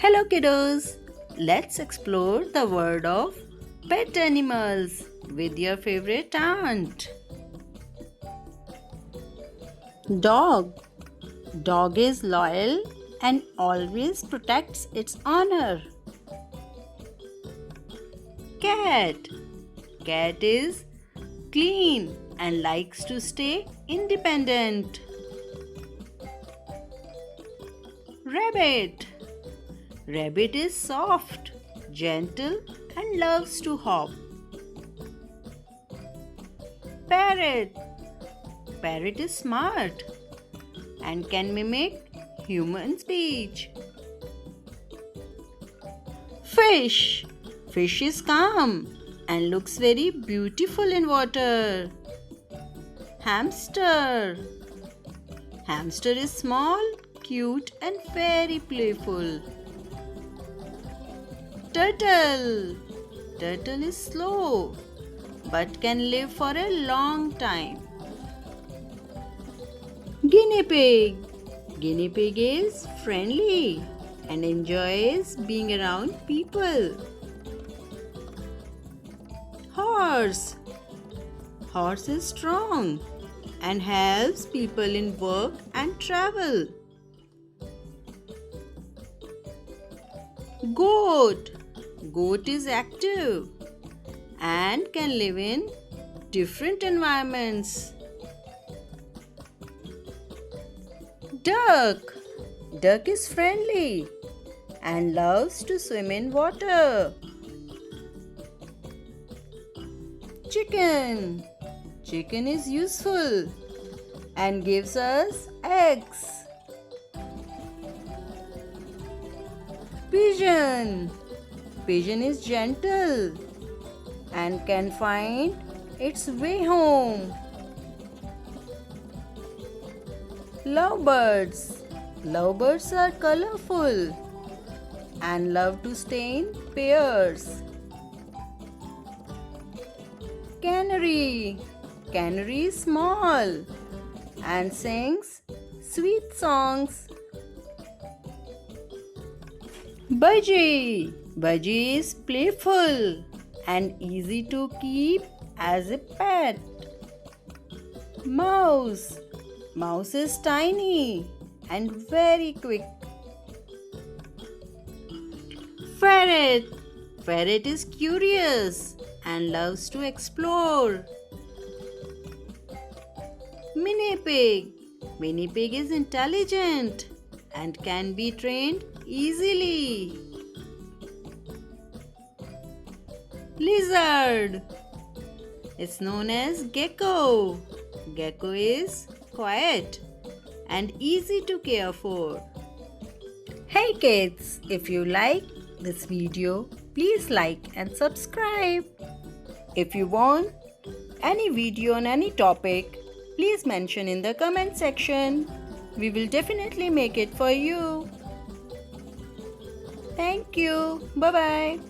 Hello kiddos, let's explore the world of pet animals with your favorite aunt. Dog. Dog is loyal and always protects its owner. Cat. Cat is clean and likes to stay independent. Rabbit. Rabbit is soft, gentle and loves to hop. Parrot. Parrot is smart and can mimic human speech. Fish. Fish is calm and looks very beautiful in water. Hamster. Hamster is small, cute and very playful. Turtle. Turtle is slow but can live for a long time. Guinea pig. Guinea pig is friendly and enjoys being around people. Horse. Horse is strong and helps people in work and travel. Goat. Goat is active and can live in different environments. Duck. Duck is friendly and loves to swim in water. Chicken. Chicken is useful and gives us eggs. Pigeon. Pigeon is gentle and can find its way home. Lovebirds. Lovebirds are colorful and love to stay in pairs. Canary. Canary is small and sings sweet songs. Budgie. Budgie is playful and easy to keep as a pet. Mouse. Mouse is tiny and very quick. Ferret. Ferret is curious and loves to explore. Mini pig. Mini pig is intelligent and can be trained easily. Lizard. It's known as gecko. Gecko is quiet and easy to care for. Hey kids, if you like this video, please like and subscribe. If you want any video on any topic, please mention in the comment section. We will definitely make it for you. Thank you. Bye-bye.